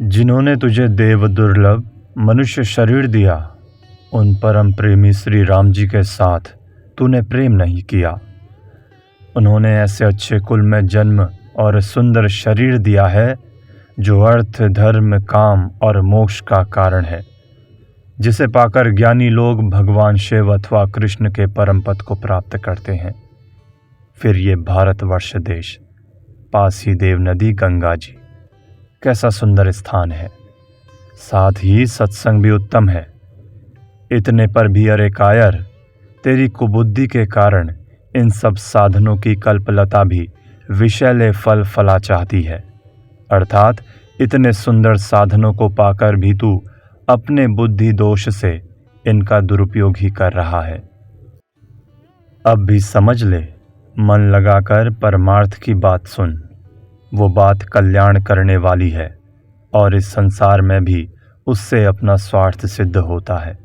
जिन्होंने तुझे देव दुर्लभ मनुष्य शरीर दिया, उन परम प्रेमी श्री राम जी के साथ तूने प्रेम नहीं किया। उन्होंने ऐसे अच्छे कुल में जन्म और सुंदर शरीर दिया है जो अर्थ, धर्म, काम और मोक्ष का कारण है, जिसे पाकर ज्ञानी लोग भगवान शिव अथवा कृष्ण के परम पद को प्राप्त करते हैं। फिर ये भारतवर्ष देश, पास ही देव नदी गंगा जी, कैसा सुंदर स्थान है। साथ ही सत्संग भी उत्तम है। इतने पर भी अरे कायर, तेरी कुबुद्धि के कारण इन सब साधनों की कल्पलता भी विषैले फल फला चाहती है। अर्थात इतने सुंदर साधनों को पाकर भी तू अपने बुद्धि दोष से इनका दुरुपयोग ही कर रहा है। अब भी समझ ले, मन लगाकर परमार्थ की बात सुन। वो बात कल्याण करने वाली है और इस संसार में भी उससे अपना स्वार्थ सिद्ध होता है।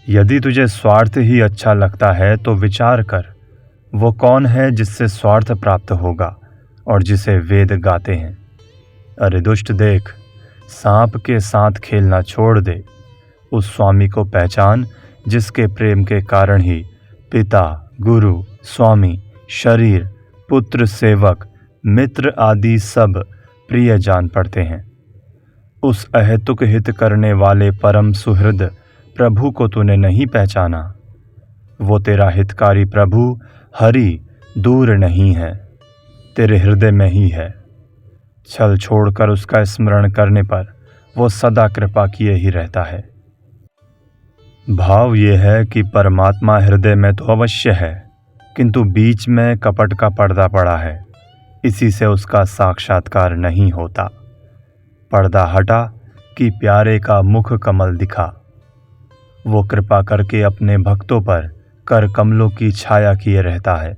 यदि तुझे स्वार्थ ही अच्छा लगता है तो विचार कर, वो कौन है जिससे स्वार्थ प्राप्त होगा और जिसे वेद गाते हैं। अरे दुष्ट देख, सांप के साथ खेलना छोड़ दे। उस स्वामी को पहचान जिसके प्रेम के कारण ही पिता, गुरु, स्वामी, शरीर, पुत्र, सेवक, मित्र आदि सब प्रिय जान पड़ते हैं। उस अहेतुक हित करने वाले परम सुहृद प्रभु को तूने नहीं पहचाना। वो तेरा हितकारी प्रभु हरि दूर नहीं है, तेरे हृदय में ही है। छल छोड़कर उसका स्मरण करने पर वो सदा कृपा किए ही रहता है। भाव ये है कि परमात्मा हृदय में तो अवश्य है, किंतु बीच में कपट का पर्दा पड़ा है। इसी से उसका साक्षात्कार नहीं होता। पर्दा हटा कि प्यारे का मुख कमल दिखा। वो कृपा करके अपने भक्तों पर कर कमलों की छाया किए रहता है,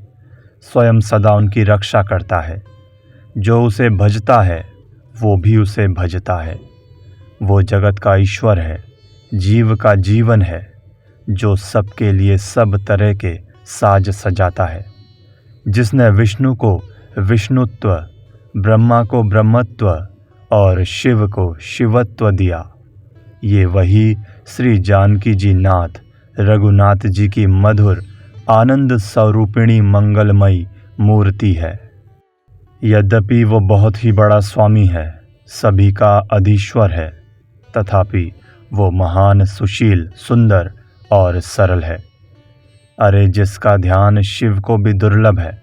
स्वयं सदा उनकी रक्षा करता है। जो उसे भजता है वो भी उसे भजता है। वो जगत का ईश्वर है, जीव का जीवन है, जो सबके लिए सब तरह के साज सजाता है। जिसने विष्णु को विष्णुत्व, ब्रह्मा को ब्रह्मत्व और शिव को शिवत्व दिया, ये वही श्री जानकी जी नाथ रघुनाथ जी की मधुर आनंद स्वरूपिणी मंगलमयी मूर्ति है। यद्यपि वो बहुत ही बड़ा स्वामी है, सभी का अधीश्वर है, तथापि वो महान, सुशील, सुंदर और सरल है। अरे जिसका ध्यान शिव को भी दुर्लभ है,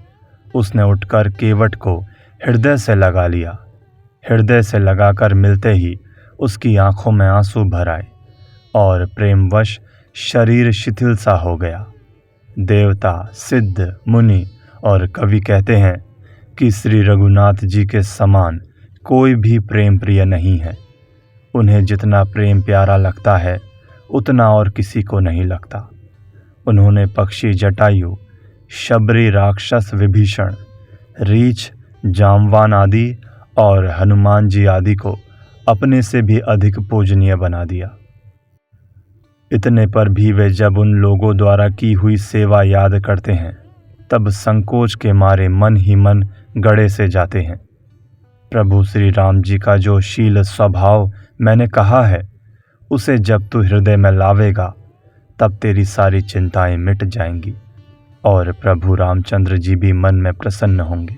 उसने उठकर केवट को हृदय से लगा लिया। हृदय से लगाकर मिलते ही उसकी आंखों में आंसू भर आए और प्रेमवश शरीर शिथिल सा हो गया। देवता, सिद्ध, मुनि और कवि कहते हैं कि श्री रघुनाथ जी के समान कोई भी प्रेम प्रिय नहीं है। उन्हें जितना प्रेम प्यारा लगता है उतना और किसी को नहीं लगता। उन्होंने पक्षी जटायु, शबरी राक्षस विभीषण, रीछ, जामवान आदि और हनुमान जी आदि को अपने से भी अधिक पूजनीय बना दिया। इतने पर भी वे जब उन लोगों द्वारा की हुई सेवा याद करते हैं, तब संकोच के मारे मन ही मन गड़े से जाते हैं। प्रभु श्री राम जी का जो शील स्वभाव मैंने कहा है, उसे जब तू हृदय में लावेगा तब तेरी सारी चिंताएं मिट जाएंगी और प्रभु रामचंद्र जी भी मन में प्रसन्न होंगे।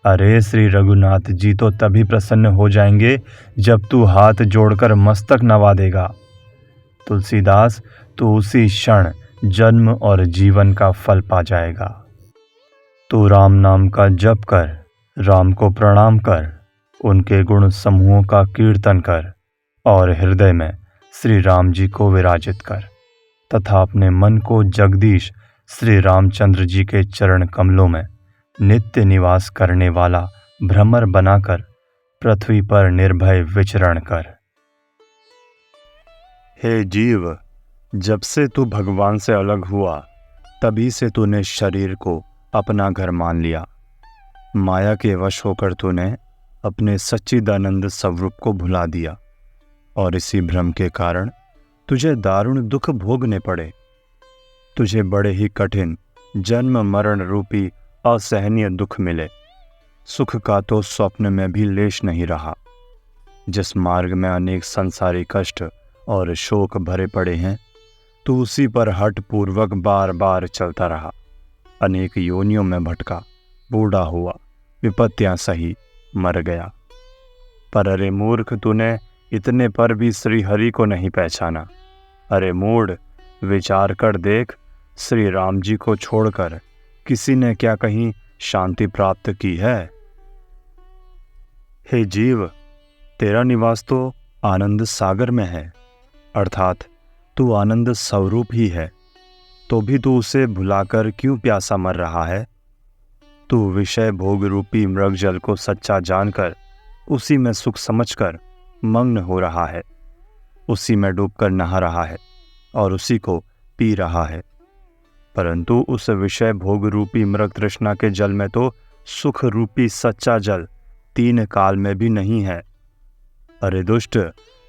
अरे श्री रघुनाथ जी तो तभी प्रसन्न हो जाएंगे जब तू हाथ जोड़कर मस्तक नवा देगा। तुलसीदास, तू उसी क्षण जन्म और जीवन का फल पा जाएगा। तू राम नाम का जप कर, राम को प्रणाम कर, उनके गुण समूहों का कीर्तन कर और हृदय में श्री राम जी को विराजित कर तथा अपने मन को जगदीश श्री रामचंद्र जी के चरण कमलों में नित्य निवास करने वाला भ्रमर बनाकर पृथ्वी पर निर्भय विचरण कर। हे जीव, जब से तू भगवान से अलग हुआ तभी से तूने शरीर को अपना घर मान लिया। माया के वश होकर तूने अपने सच्चिदानंद स्वरूप को भुला दिया और इसी भ्रम के कारण तुझे दारुण दुख भोगने पड़े। तुझे बड़े ही कठिन जन्म मरण रूपी असहनीय दुख मिले। सुख का तो स्वप्न में भी लेश नहीं रहा। जिस मार्ग में अनेक संसारी कष्ट और शोक भरे पड़े हैं, तू उसी पर हठ पूर्वक बार बार चलता रहा। अनेक योनियों में भटका, बूढ़ा हुआ, विपत्तियां सही, मर गया। पर अरे मूर्ख, तूने इतने पर भी श्री हरि को नहीं पहचाना। अरे मूढ़, विचार कर देख, श्री राम जी को छोड़कर किसी ने क्या कहीं शांति प्राप्त की है? हे जीव, तेरा निवास तो आनंद सागर में है, अर्थात तू आनंद स्वरूप ही है। तो भी तू उसे भुलाकर क्यों प्यासा मर रहा है? तू विषय भोग रूपी मृग जल को सच्चा जानकर उसी में सुख समझकर मग्न हो रहा है, उसी में डूबकर नहा रहा है और उसी को पी रहा है। परंतु उस विषय भोग रूपी मृग तृष्णा के जल में तो सुख रूपी सच्चा जल 3 काल में भी नहीं है। अरे दुष्ट,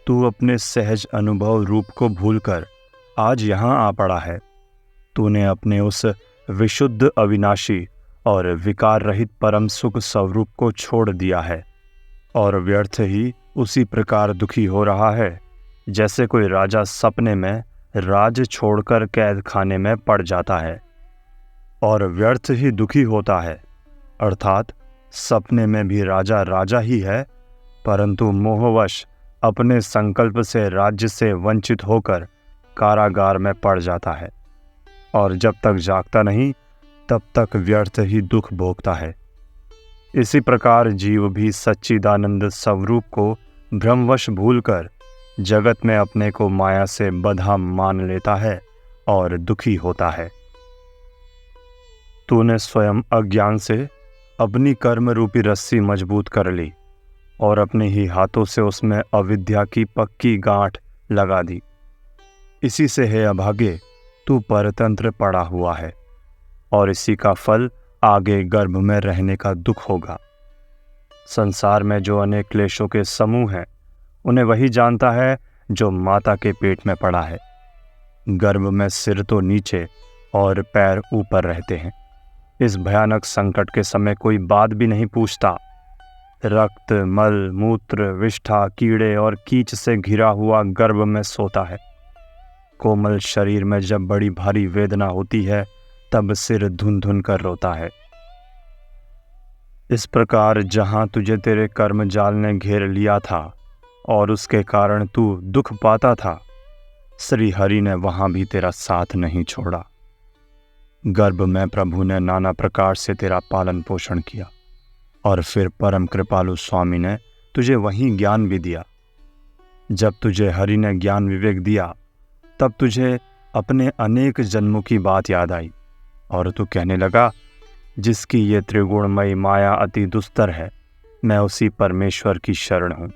तू अपने सहज अनुभव रूप को भूलकर आज यहाँ आ पड़ा है। तूने अपने उस विशुद्ध अविनाशी और विकार रहित परम सुख स्वरूप को छोड़ दिया है और व्यर्थ ही उसी प्रकार दुखी हो रहा है जैसे कोई राजा सपने में राज छोड़कर कैद खाने में पड़ जाता है और व्यर्थ ही दुखी होता है। अर्थात सपने में भी राजा राजा ही है, परंतु मोहवश अपने संकल्प से राज्य से वंचित होकर कारागार में पड़ जाता है और जब तक जागता नहीं तब तक व्यर्थ ही दुख भोगता है। इसी प्रकार जीव भी सच्चिदानंद स्वरूप को भ्रमवश भूलकर जगत में अपने को माया से बंधा मान लेता है और दुखी होता है। तूने स्वयं अज्ञान से अपनी कर्म रूपी रस्सी मजबूत कर ली और अपने ही हाथों से उसमें अविद्या की पक्की गांठ लगा दी। इसी से है अभागे, तू परतंत्र पड़ा हुआ है और इसी का फल आगे गर्भ में रहने का दुख होगा। संसार में जो अनेक क्लेशों के समूह हैं, उन्हें वही जानता है जो माता के पेट में पड़ा है। गर्भ में सिर तो नीचे और पैर ऊपर रहते हैं। इस भयानक संकट के समय कोई बात भी नहीं पूछता। रक्त, मल, मूत्र, विष्ठा, कीड़े और कीच से घिरा हुआ गर्भ में सोता है। कोमल शरीर में जब बड़ी भारी वेदना होती है तब सिर धुन धुन कर रोता है। इस प्रकार जहां तुझे तेरे कर्म जाल ने घेर लिया था और उसके कारण तू दुख पाता था, श्री हरि ने वहां भी तेरा साथ नहीं छोड़ा। गर्भ में प्रभु ने नाना प्रकार से तेरा पालन पोषण किया और फिर परम कृपालु स्वामी ने तुझे वहीं ज्ञान भी दिया। जब तुझे हरि ने ज्ञान विवेक दिया तब तुझे अपने अनेक जन्मों की बात याद आई और तू कहने लगा, जिसकी ये त्रिगुणमयी माया अति दुस्तर है, मैं उसी परमेश्वर की शरण हूँ।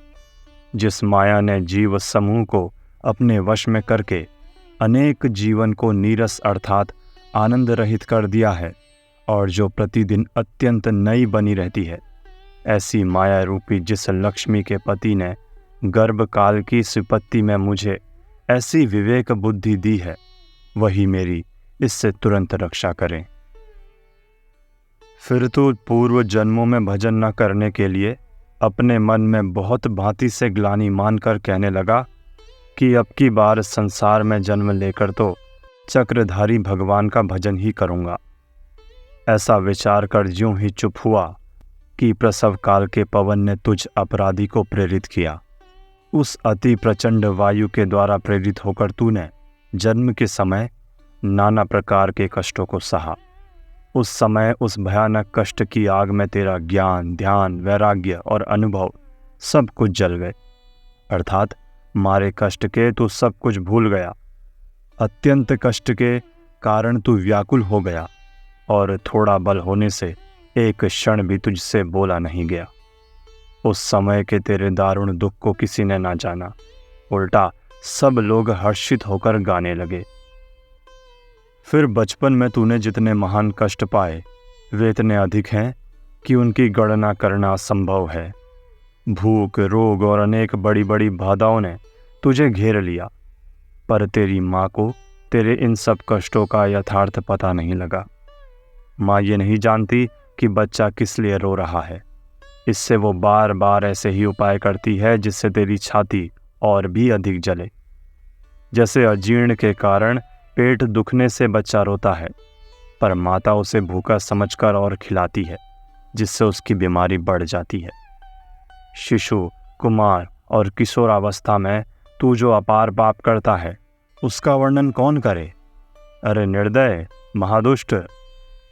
जिस माया ने जीव समूह को अपने वश में करके अनेक जीवन को नीरस अर्थात आनंद रहित कर दिया है और जो प्रतिदिन अत्यंत नई बनी रहती है, ऐसी माया रूपी जिस लक्ष्मी के पति ने गर्भकाल की विपत्ति में मुझे ऐसी विवेक बुद्धि दी है, वही मेरी इससे तुरंत रक्षा करें। फिर तो पूर्व जन्मों में भजन न करने के लिए अपने मन में बहुत भांति से ग्लानि मानकर कहने लगा कि अब की बार संसार में जन्म लेकर तो चक्रधारी भगवान का भजन ही करूँगा। ऐसा विचार कर ज्यों ही चुप हुआ कि प्रसव काल के पवन ने तुझ अपराधी को प्रेरित किया। उस अति प्रचंड वायु के द्वारा प्रेरित होकर तूने जन्म के समय नाना प्रकार के कष्टों को सहा। उस समय उस भयानक कष्ट की आग में तेरा ज्ञान, ध्यान, वैराग्य और अनुभव सब कुछ जल गए। अर्थात मारे कष्ट के तू सब कुछ भूल गया। अत्यंत कष्ट के कारण तू व्याकुल हो गया और थोड़ा बल होने से एक क्षण भी तुझसे बोला नहीं गया। उस समय के तेरे दारुण दुख को किसी ने ना जाना, उल्टा सब लोग हर्षित होकर गाने लगे। फिर बचपन में तूने जितने महान कष्ट पाए वे इतने अधिक हैं कि उनकी गणना करना असंभव है। भूख, रोग और अनेक बड़ी बड़ी बाधाओं ने तुझे घेर लिया, पर तेरी माँ को तेरे इन सब कष्टों का यथार्थ पता नहीं लगा। माँ ये नहीं जानती कि बच्चा किस लिए रो रहा है। इससे वो बार बार ऐसे ही उपाय करती है जिससे तेरी छाती और भी अधिक जले। जैसे अजीर्ण के कारण पेट दुखने से बच्चा रोता है, पर माता उसे भूखा समझकर और खिलाती है, जिससे उसकी बीमारी बढ़ जाती है। शिशु, कुमार और किशोरावस्था में तू जो अपार पाप करता है, उसका वर्णन कौन करे। अरे निर्दय, महादुष्ट,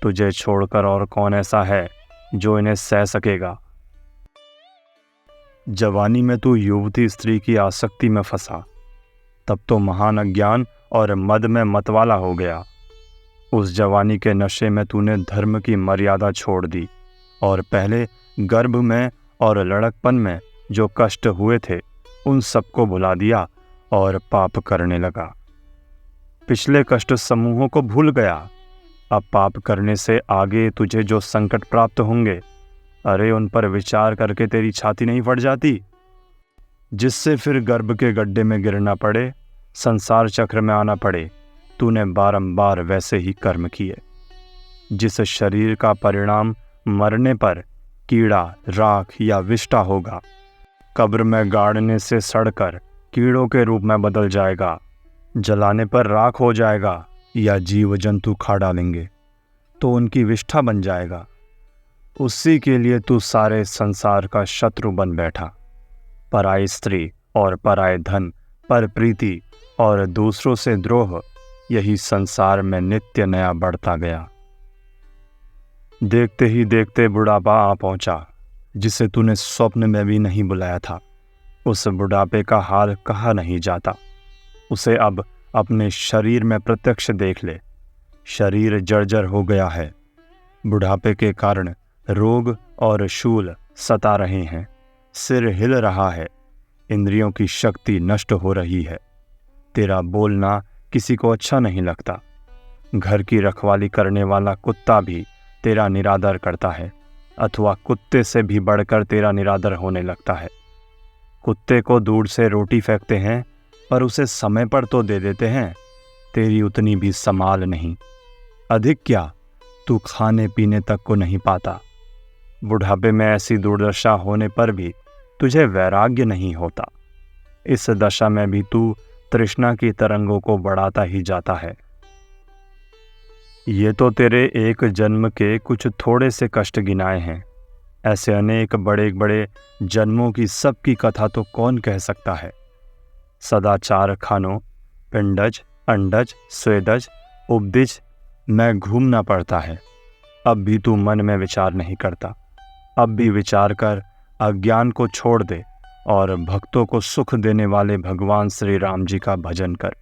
तुझे छोड़कर और कौन ऐसा है जो इन्हें सह सकेगा। जवानी में तू युवती स्त्री की आसक्ति में फंसा, तब तो महान अज्ञान और मद में मतवाला हो गया। उस जवानी के नशे में तूने धर्म की मर्यादा छोड़ दी और पहले गर्भ में और लड़कपन में जो कष्ट हुए थे उन सबको भुला दिया और पाप करने लगा। पिछले कष्ट समूहों को भूल गया। अब पाप करने से आगे तुझे जो संकट प्राप्त होंगे, अरे उन पर विचार करके तेरी छाती नहीं फट जाती, जिससे फिर गर्भ के गड्ढे में गिरना पड़े, संसार चक्र में आना पड़े। तूने बारंबार वैसे ही कर्म किए। जिस शरीर का परिणाम मरने पर कीड़ा, राख या विष्ठा होगा, कब्र में गाड़ने से सड़कर कीड़ों के रूप में बदल जाएगा, जलाने पर राख हो जाएगा या जीव जंतु खा डालेंगे तो उनकी विष्ठा बन जाएगा। उसी के लिए तू सारे संसार का शत्रु बन बैठा। पराई स्त्री और पराये धन, पर प्रीति और दूसरों से द्रोह, यही संसार में नित्य नया बढ़ता गया। देखते ही देखते बुढ़ापा आ पहुंचा, जिसे तूने स्वप्न में भी नहीं बुलाया था। उस बुढ़ापे का हाल कहा नहीं जाता। उसे अब अपने शरीर में प्रत्यक्ष देख ले। शरीर जर्जर हो गया है। बुढ़ापे के कारण रोग और शूल सता रहे हैं। सिर हिल रहा है। इंद्रियों की शक्ति नष्ट हो रही है। तेरा बोलना किसी को अच्छा नहीं लगता। घर की रखवाली करने वाला कुत्ता भी तेरा निरादर करता है, अथवा कुत्ते से भी बढ़कर तेरा निरादर होने लगता है। कुत्ते को दूर से रोटी फेंकते हैं, पर उसे समय पर तो दे देते हैं। तेरी उतनी भी संभाल नहीं। अधिक क्या, तू खाने पीने तक को नहीं पाता। बुढ़ापे में ऐसी दुर्दशा होने पर भी तुझे वैराग्य नहीं होता। इस दशा में भी तू तृष्णा की तरंगों को बढ़ाता ही जाता है। ये तो तेरे एक जन्म के कुछ थोड़े से कष्ट गिनाए हैं। ऐसे अनेक बड़े बड़े जन्मों की सबकी कथा तो कौन कह सकता है। सदाचार खानों, पिंडज, अंडज, स्वेदज, उपदिज में घूमना पड़ता है। अब भी तू मन में विचार नहीं करता। अब भी विचार कर अज्ञान को छोड़ दे और भक्तों को सुख देने वाले भगवान श्री राम जी का भजन कर।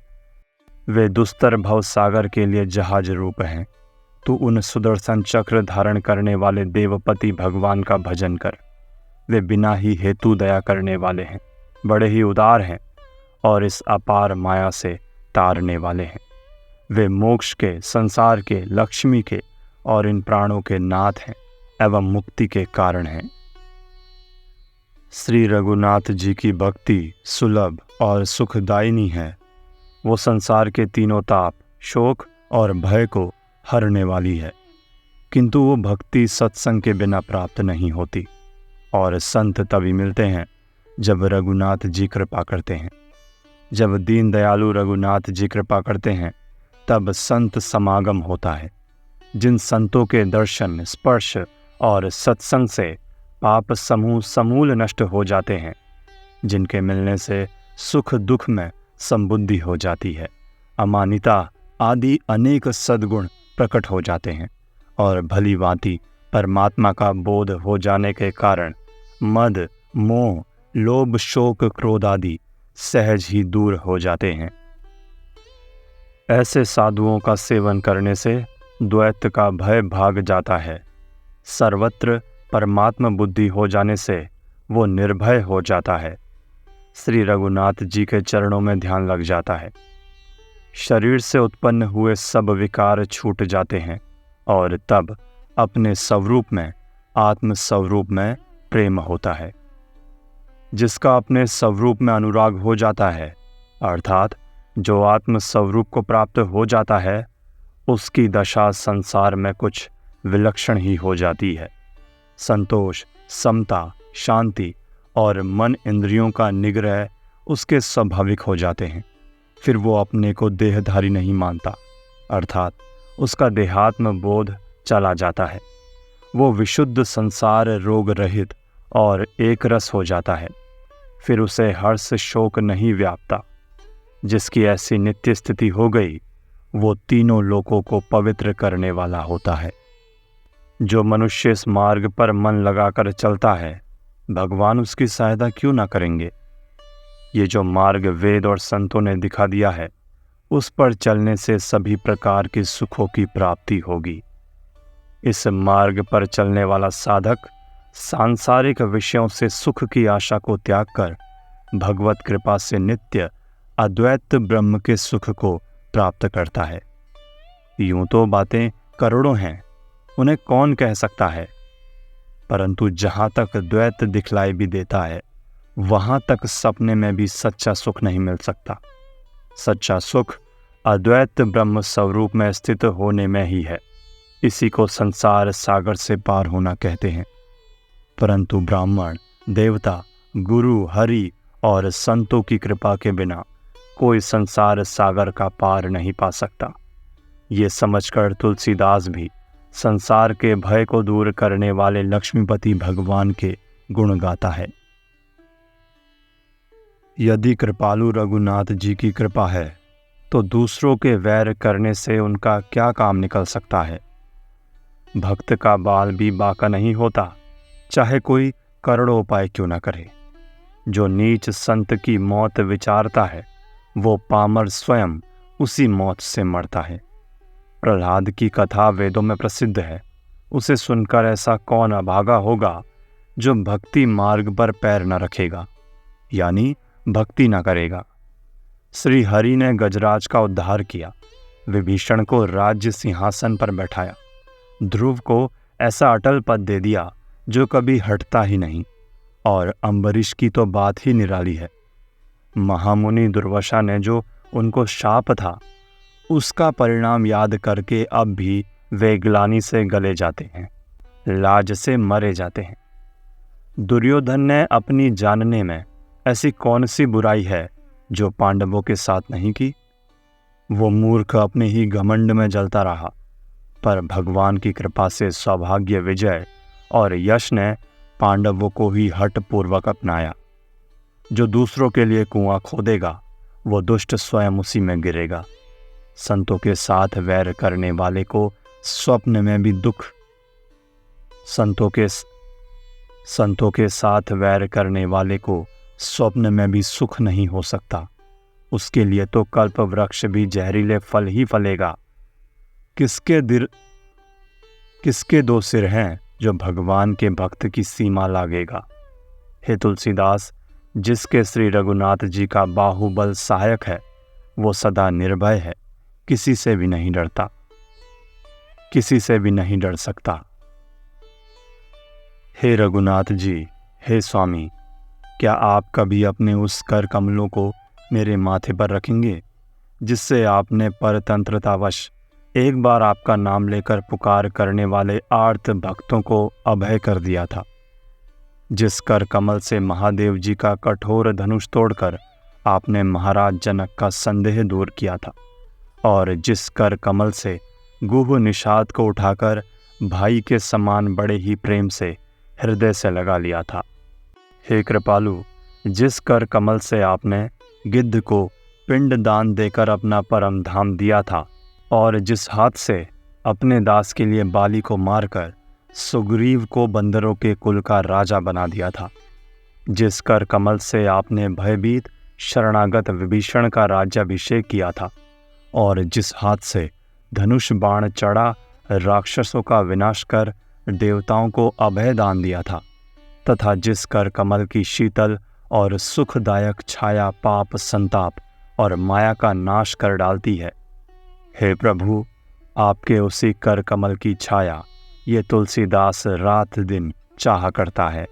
वे दुस्तर भव सागर के लिए जहाज रूप हैं। तू उन सुदर्शन चक्र धारण करने वाले देवपति भगवान का भजन कर। वे बिना ही हेतु दया करने वाले हैं, बड़े ही उदार हैं और इस अपार माया से तारने वाले हैं। वे मोक्ष के, संसार के, लक्ष्मी के और इन प्राणों के नाथ हैं एवं मुक्ति के कारण हैं। श्री रघुनाथ जी की भक्ति सुलभ और सुखदायिनी है। वो संसार के तीनों ताप, शोक और भय को हरने वाली है। किंतु वो भक्ति सत्संग के बिना प्राप्त नहीं होती और संत तभी मिलते हैं जब रघुनाथ जी कृपा करते हैं। जब दीन दयालु रघुनाथ जी कृपा करते हैं तब संत समागम होता है। जिन संतों के दर्शन, स्पर्श और सत्संग से पाप समूह समूल नष्ट हो जाते हैं, जिनके मिलने से सुख दुख में संबुद्धि हो जाती है, अमानिता आदि अनेक सद्गुण प्रकट हो जाते हैं और भली भांति परमात्मा का बोध हो जाने के कारण मद, मोह, लोभ, शोक, क्रोध आदि सहज ही दूर हो जाते हैं। ऐसे साधुओं का सेवन करने से द्वैत का भय भाग जाता है। सर्वत्र परमात्मा बुद्धि हो जाने से वो निर्भय हो जाता है। श्री रघुनाथ जी के चरणों में ध्यान लग जाता है। शरीर से उत्पन्न हुए सब विकार छूट जाते हैं और तब अपने स्वरूप में, आत्म स्वरूप में प्रेम होता है। जिसका अपने स्वरूप में अनुराग हो जाता है, अर्थात जो आत्म स्वरूप को प्राप्त हो जाता है, उसकी दशा संसार में कुछ विलक्षण ही हो जाती है। संतोष, समता, शांति और मन इंद्रियों का निग्रह उसके स्वाभाविक हो जाते हैं। फिर वो अपने को देहधारी नहीं मानता, अर्थात उसका देहात्म बोध चला जाता है। वो विशुद्ध संसार रोग रहित और एक रस हो जाता है। फिर उसे हर्ष शोक नहीं व्यापता। जिसकी ऐसी नित्य स्थिति हो गई, वो तीनों लोकों को पवित्र करने वाला होता है। जो मनुष्य इस मार्ग पर मन लगाकर चलता है, भगवान उसकी सहायता क्यों ना करेंगे। ये जो मार्ग वेद और संतों ने दिखा दिया है, उस पर चलने से सभी प्रकार के सुखों की प्राप्ति होगी। इस मार्ग पर चलने वाला साधक सांसारिक विषयों से सुख की आशा को त्याग कर भगवत कृपा से नित्य अद्वैत ब्रह्म के सुख को प्राप्त करता है। यूं तो बातें करोड़ों हैं, उन्हें कौन कह सकता है, परंतु जहाँ तक द्वैत दिखलाई भी देता है, वहाँ तक सपने में भी सच्चा सुख नहीं मिल सकता। सच्चा सुख अद्वैत ब्रह्म स्वरूप में स्थित होने में ही है। इसी को संसार सागर से पार होना कहते हैं। परंतु ब्राह्मण, देवता, गुरु, हरि और संतों की कृपा के बिना कोई संसार सागर का पार नहीं पा सकता। ये समझकर तुलसीदास भी संसार के भय को दूर करने वाले लक्ष्मीपति भगवान के गुण गाता है। यदि कृपालु रघुनाथ जी की कृपा है, तो दूसरों के वैर करने से उनका क्या काम निकल सकता है। भक्त का बाल भी बाका नहीं होता, चाहे कोई करोड़ों उपाय क्यों न करे। जो नीच संत की मौत विचारता है, वो पामर स्वयं उसी मौत से मरता है। प्रहलाद की कथा वेदों में प्रसिद्ध है। उसे सुनकर ऐसा कौन अभागा होगा जो भक्ति मार्ग पर पैर न रखेगा, यानी भक्ति न करेगा। श्री हरि ने गजराज का उद्धार किया, विभीषण को राज्य सिंहासन पर बैठाया, ध्रुव को ऐसा अटल पद दे दिया जो कभी हटता ही नहीं, और अम्बरीश की तो बात ही निराली है। महामुनि दुर्वासा ने जो उनको शाप था, उसका परिणाम याद करके अब भी वे ग्लानि से गले जाते हैं, लाज से मरे जाते हैं। दुर्योधन ने अपनी जानने में ऐसी कौन सी बुराई है जो पांडवों के साथ नहीं की। वो मूर्ख अपने ही घमंड में जलता रहा, पर भगवान की कृपा से सौभाग्य, विजय और यश ने पांडवों को ही हठ पूर्वक अपनाया। जो दूसरों के लिए कुआं खोदेगा, वो दुष्ट स्वयं उसी में गिरेगा। संतों के साथ वैर करने वाले को स्वप्न में भी दुख, संतों के साथ वैर करने वाले को स्वप्न में भी सुख नहीं हो सकता। उसके लिए तो कल्प वृक्ष भी जहरीले फल ही फलेगा। किसके दो सिर हैं जो भगवान के भक्त की सीमा लागेगा। हे तुलसीदास, जिसके श्री रघुनाथ जी का बाहुबल सहायक है, वो सदा निर्भय है, किसी से भी नहीं डरता, किसी से भी नहीं डर सकता। हे रघुनाथ जी, हे स्वामी, क्या आप कभी अपने उस कर कमलों को मेरे माथे पर रखेंगे, जिससे आपने परतंत्रतावश एक बार आपका नाम लेकर पुकार करने वाले आर्त भक्तों को अभय कर दिया था। जिस कर कमल से महादेव जी का कठोर धनुष तोड़कर आपने महाराज जनक का संदेह दूर किया था, और जिस कर कमल से गुह निषाद को उठाकर भाई के समान बड़े ही प्रेम से हृदय से लगा लिया था। हे कृपालु, जिस कर कमल से आपने गिद्ध को पिंड दान देकर अपना परम धाम दिया था, और जिस हाथ से अपने दास के लिए बाली को मारकर सुग्रीव को बंदरों के कुल का राजा बना दिया था, जिस कर कमल से आपने भयभीत शरणागत विभीषण का राज्याभिषेक किया था, और जिस हाथ से धनुष बाण चढ़ा राक्षसों का विनाश कर देवताओं को अभय दान दिया था, तथा जिस कर कमल की शीतल और सुखदायक छाया पाप, संताप और माया का नाश कर डालती है। हे प्रभु, आपके उसी कर कमल की छाया ये तुलसीदास रात दिन चाहा करता है।